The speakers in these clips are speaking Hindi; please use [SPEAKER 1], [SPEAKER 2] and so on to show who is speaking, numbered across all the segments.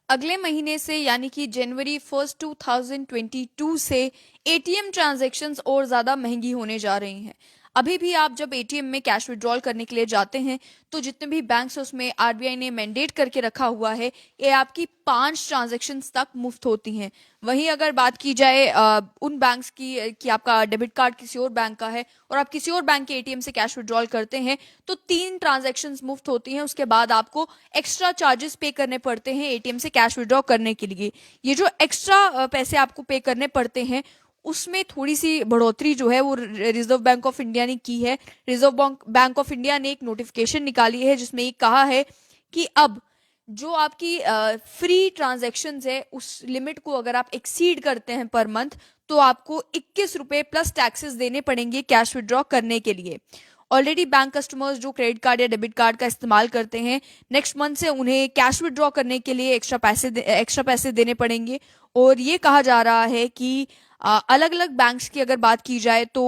[SPEAKER 1] अगले महीने से यानी कि जनवरी 1 2022 से एटीएम ट्रांजैक्शंस और ज़्यादा महंगी होने जा रही हैं। अभी भी आप जब एटीएम में कैश विड्रॉल करने के लिए जाते हैं तो जितने भी बैंक्स उसमें आरबीआई ने मैंडेट करके रखा हुआ है, ये आपकी 5 ट्रांजैक्शंस तक मुफ्त होती हैं। वहीं अगर बात की जाए उन बैंक्स की कि आपका डेबिट कार्ड किसी और बैंक का है और आप किसी और बैंक के एटीएम से कैश विड्रॉल करते हैं तो 3 ट्रांजैक्शंस मुफ्त होती हैं। उसके बाद आपको एक्स्ट्रा चार्जेस पे करने पड़ते हैं एटीएम से कैश विड्रॉ करने के लिए। ये जो एक्स्ट्रा पैसे आपको पे करने पड़ते हैं उसमें थोड़ी सी बढ़ोतरी जो है वो रिजर्व बैंक ऑफ इंडिया ने की है। रिजर्व बैंक ऑफ इंडिया ने एक नोटिफिकेशन निकाली है जिसमें ये कहा है कि अब जो आपकी फ्री ट्रांजैक्शंस है उस लिमिट को अगर आप एक्सीड करते हैं पर मंथ तो आपको 21 रुपए प्लस टैक्सेस देने पड़ेंगे कैश विड्रॉ करने के लिए। ऑलरेडी बैंक कस्टमर्स जो क्रेडिट कार्ड या डेबिट कार्ड का इस्तेमाल करते हैं, नेक्स्ट मंथ से उन्हें कैश विड्रॉ करने के लिए एक्स्ट्रा पैसे देने पड़ेंगे। और ये कहा जा रहा है कि अलग अलग बैंक्स की अगर बात की जाए तो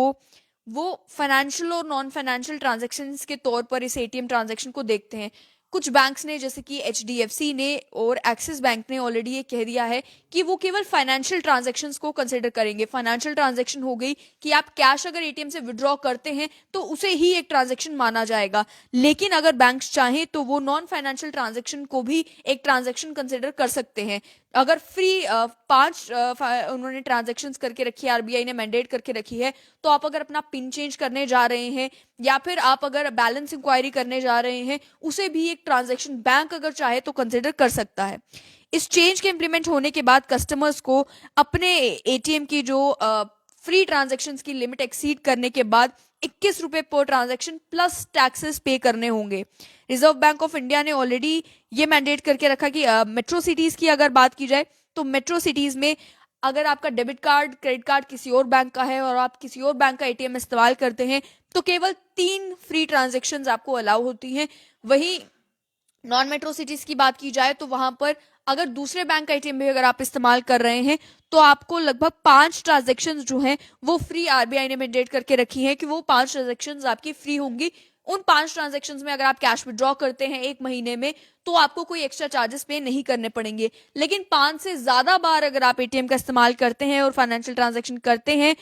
[SPEAKER 1] वो फाइनेंशियल और नॉन फाइनेंशियल ट्रांजैक्शंस के तौर पर इस एटीएम ट्रांजैक्शन को देखते हैं। कुछ बैंक्स ने जैसे कि एचडीएफसी ने और एक्सिस बैंक ने ऑलरेडी ये कह दिया है कि वो केवल फाइनेंशियल ट्रांजैक्शंस को कंसिडर करेंगे। फाइनेंशियल ट्रांजैक्शन हो गई कि आप कैश अगर एटीएम से विड्रॉ करते हैं तो उसे ही एक ट्रांजैक्शन माना जाएगा, लेकिन अगर बैंक्स चाहें तो वो नॉन फाइनेंशियल ट्रांजैक्शन को भी एक ट्रांजैक्शन कंसिडर कर सकते हैं। अगर फ्री 5 उन्होंने ट्रांजेक्शन करके रखी है, आरबीआई ने मैंडेट करके रखी है, तो आप अगर अपना पिन चेंज करने जा रहे हैं या फिर आप अगर बैलेंस इंक्वायरी करने जा रहे हैं उसे भी एक ट्रांजैक्शन बैंक अगर चाहे तो कंसिडर कर सकता है। इस चेंज के इम्प्लीमेंट होने के बाद कस्टमर्स को अपने एटीएम की जो फ्री ट्रांजैक्शंस की लिमिट एक्सीड करने के बाद 21 रुपए पर ट्रांजैक्शन प्लस टैक्सेस पे करने होंगे। रिजर्व बैंक ऑफ इंडिया ने ऑलरेडी ये मैंडेट करके रखा कि मेट्रो सिटीज की अगर बात की जाए तो मेट्रो सिटीज में अगर आपका डेबिट कार्ड क्रेडिट कार्ड किसी और बैंक का है और आप किसी और बैंक का एटीएम इस्तेमाल करते हैं तो केवल 3 फ्री ट्रांजैक्शंस आपको अलाउ होती हैं। वहीं नॉन मेट्रो सिटीज की बात की जाए तो वहां पर अगर दूसरे बैंक का एटीएम भी अगर आप इस्तेमाल कर रहे हैं तो आपको लगभग 5 ट्रांजैक्शंस जो हैं वो फ्री, आरबीआई ने मैंडेट करके रखी है कि वो 5 ट्रांजैक्शंस आपकी फ्री होंगी। उन 5 ट्रांजैक्शंस में अगर आप कैश विड्रॉ करते हैं एक महीने में तो आपको कोई एक्स्ट्रा चार्जेस पे नहीं करने पड़ेंगे। लेकिन 5 से ज्यादा बार अगर आप एटीएम का इस्तेमाल करते हैं और फाइनेंशियल ट्रांजैक्शन करते हैं,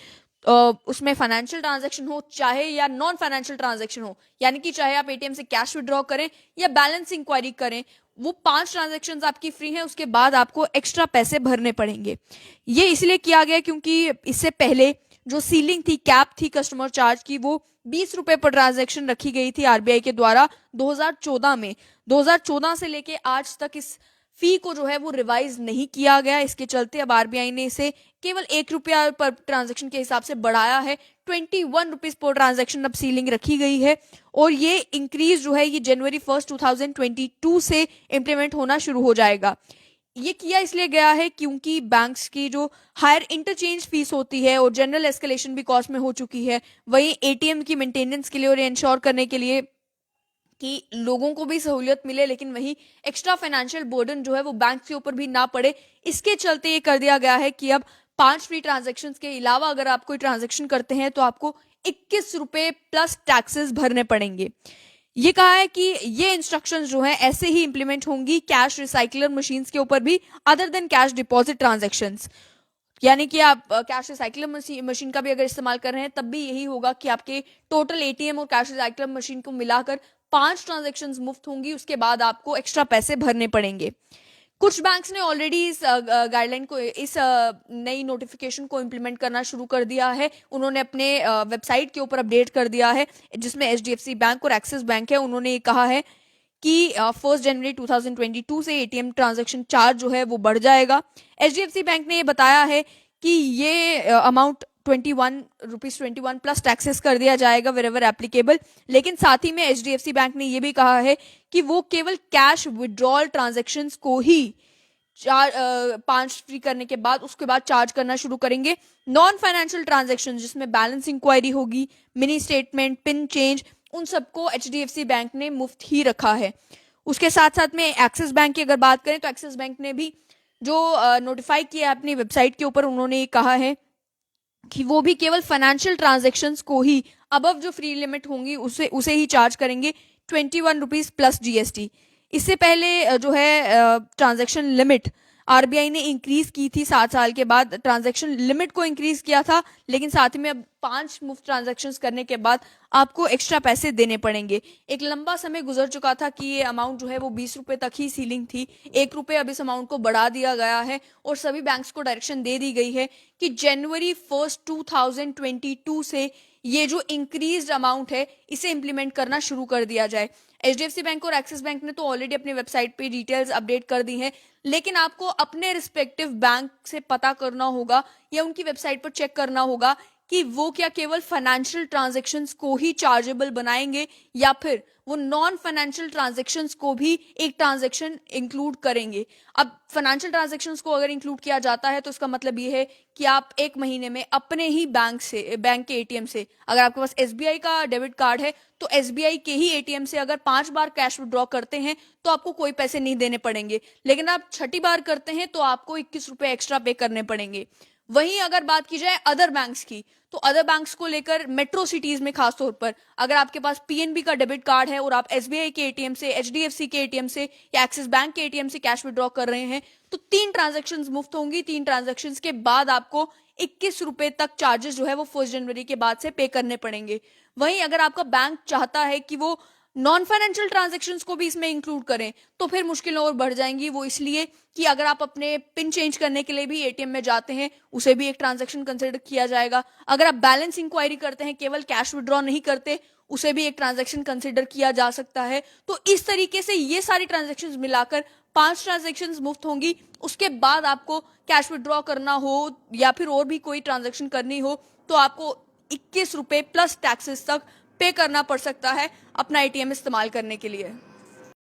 [SPEAKER 1] उसमें फाइनेंशियल ट्रांजैक्शन हो चाहे या नॉन फाइनेंशियल ट्रांजैक्शन हो, यानी कि चाहे आप एटीएम से कैश विड्रॉ करें या बैलेंस इंक्वायरी करें, वो 5 ट्रांजैक्शंस आपकी फ्री हैं। उसके बाद आपको एक्स्ट्रा पैसे भरने पड़ेंगे। ये इसलिए किया गया क्योंकि इससे पहले जो सीलिंग थी, कैप थी कस्टमर चार्ज की, वो 20 रुपए पर ट्रांजैक्शन रखी गई थी आरबीआई के द्वारा 2014 में। 2014 से लेके आज तक इस फी को जो है वो रिवाइज नहीं किया गया। इसके चलते अब आरबीआई ने इसे केवल 1 रुपया पर ट्रांजैक्शन के हिसाब से बढ़ाया है। 21 रुपीज पर ट्रांजैक्शन अब सीलिंग रखी गई है और ये इंक्रीज जो है ये जनवरी 1 2022 से इम्प्लीमेंट होना शुरू हो जाएगा। ये किया इसलिए गया है क्योंकि बैंक्स की जो हायर इंटरचेंज फीस होती है और जनरल एस्केलेशन भी कॉस्ट में हो चुकी है, वहीं एटीएम की मेंटेनेंस के लिए और इंश्योर करने के लिए कि लोगों को भी सहूलियत मिले लेकिन वही एक्स्ट्रा फाइनेंशियल बर्डन जो है वो बैंक के ऊपर भी ना पड़े, इसके चलते ये कर दिया गया है कि अब 5 फ्री ट्रांजैक्शन के अलावा अगर आप कोई ट्रांजैक्शन करते हैं तो आपको 21 रुपए प्लस टैक्सेस भरने पड़ेंगे। ये कहा है कि ये इंस्ट्रक्शंस जो हैं ऐसे ही इंप्लीमेंट होंगी कैश रिसाइकलर मशीन्स के ऊपर भी, other than cash deposit transactions. यानी कि आप कैश रिसाइकलर मशीन का भी अगर इस्तेमाल कर रहे हैं तब भी यही होगा कि आपके टोटल एटीएम और कैश रिसाइकलर मशीन को मिलाकर 5 ट्रांजैक्शंस मुफ्त होंगी। उसके बाद आपको एक्स्ट्रा पैसे भरने पड़ेंगे। कुछ बैंक्स ने ऑलरेडी इस गाइडलाइन को, इस नई नोटिफिकेशन को इम्प्लीमेंट करना शुरू कर दिया है। उन्होंने अपने वेबसाइट के ऊपर अपडेट कर दिया है, जिसमें एचडीएफसी बैंक और एक्सिस बैंक है। उन्होंने ये कहा है कि 1 जनवरी 2022 से एटीएम ट्रांजैक्शन चार्ज जो है वो बढ़ जाएगा। एचडीएफसी बैंक ने ये बताया है कि ये अमाउंट 21 प्लस टैक्सेस कर दिया जाएगा वेर एवर एप्लीकेबल। लेकिन साथ ही में एचडीएफसी बैंक ने ये भी कहा है कि वो केवल कैश विड्रॉल ट्रांजैक्शंस को ही 5 फ्री करने के बाद उसके बाद चार्ज करना शुरू करेंगे। नॉन फाइनेंशियल ट्रांजैक्शन जिसमें बैलेंस इंक्वायरी होगी, मिनी स्टेटमेंट, पिन चेंज, उन सबको एचडीएफसी बैंक ने मुफ्त ही रखा है। उसके साथ साथ में एक्सिस बैंक की अगर बात करें तो एक्सिस बैंक ने भी जो नोटिफाई किया है अपनी वेबसाइट के ऊपर, उन्होंने ये कहा है कि वो भी केवल फाइनेंशियल ट्रांजैक्शंस को ही अबव जो फ्री लिमिट होंगी उसे ही चार्ज करेंगे 21 रुपीज प्लस जीएसटी। इससे पहले जो है ट्रांजैक्शन लिमिट आरबीआई ने इंक्रीज की थी 7 साल के बाद, ट्रांजैक्शन लिमिट को इंक्रीज किया था, लेकिन साथ ही में अब 5 मुफ्त ट्रांजैक्शंस करने के बाद आपको एक्स्ट्रा पैसे देने पड़ेंगे। एक लंबा समय गुजर चुका था कि ये अमाउंट जो है वो 20 रुपए तक ही सीलिंग थी, 1 रुपए अब इस अमाउंट को बढ़ा दिया गया है और सभी बैंक्स को डायरेक्शन दे दी गई है कि January 1, 2022 से ये जो इंक्रीज्ड अमाउंट है इसे इंप्लीमेंट करना शुरू कर दिया जाए। एचडीएफसी बैंक और एक्सिस बैंक ने तो ऑलरेडी अपनी वेबसाइट पे डिटेल्स अपडेट कर दी हैं, लेकिन आपको अपने रिस्पेक्टिव बैंक से पता करना होगा या उनकी वेबसाइट पर चेक करना होगा कि वो क्या केवल फाइनेंशियल ट्रांजैक्शंस को ही चार्जेबल बनाएंगे या फिर वो नॉन फाइनेंशियल ट्रांजैक्शंस को भी एक ट्रांजैक्शन इंक्लूड करेंगे। अब फाइनेंशियल ट्रांजैक्शंस को अगर इंक्लूड किया जाता है तो इसका मतलब ये है कि आप एक महीने में अपने ही बैंक के एटीएम से, अगर आपके पास एसबीआई का डेबिट कार्ड है तो एसबीआई के ही एटीएम से अगर 5 बार कैश विड्रॉ करते हैं तो आपको कोई पैसे नहीं देने पड़ेंगे, लेकिन आप छठी बार करते हैं तो आपको 21 रुपए एक्स्ट्रा पे करने पड़ेंगे। वहीं अगर बात की जाए अदर बैंक्स की, तो अदर बैंक्स को लेकर मेट्रो सिटीज में खास तौर पर अगर आपके पास पीएनबी का डेबिट कार्ड है और आप एसबीआई के एटीएम से, एचडीएफसी के एटीएम से या एक्सिस बैंक के एटीएम से कैश विड्रॉ कर रहे हैं तो 3 ट्रांजैक्शंस मुफ्त होंगी। 3 ट्रांजैक्शंस के बाद आपको 21 रुपए तक चार्जेस जो है वो 1 जनवरी के बाद से पे करने पड़ेंगे। वहीं अगर आपका बैंक चाहता है कि वो नॉन फाइनेंशियल ट्रांजैक्शंस को भी इसमें इंक्लूड करें तो फिर मुश्किलें और बढ़ जाएंगी। वो इसलिए कि अगर आप अपने पिन चेंज करने के लिए भी एटीएम में जाते हैं उसे भी एक ट्रांजैक्शन कंसिडर किया जाएगा। अगर आप बैलेंस इंक्वायरी करते हैं, केवल कैश विड्रॉ नहीं करते, उसे भी एक ट्रांजैक्शन कंसिडर किया जा सकता है। तो इस तरीके से ये सारी ट्रांजैक्शंस मिलाकर 5 ट्रांजैक्शंस मुफ्त होंगी। उसके बाद आपको कैश विड्रॉ करना हो या फिर और भी कोई ट्रांजैक्शन करनी हो तो आपको 21 रुपए प्लस टैक्सेस तक पे करना पड़ सकता है अपना एटीएम इस्तेमाल करने के लिए।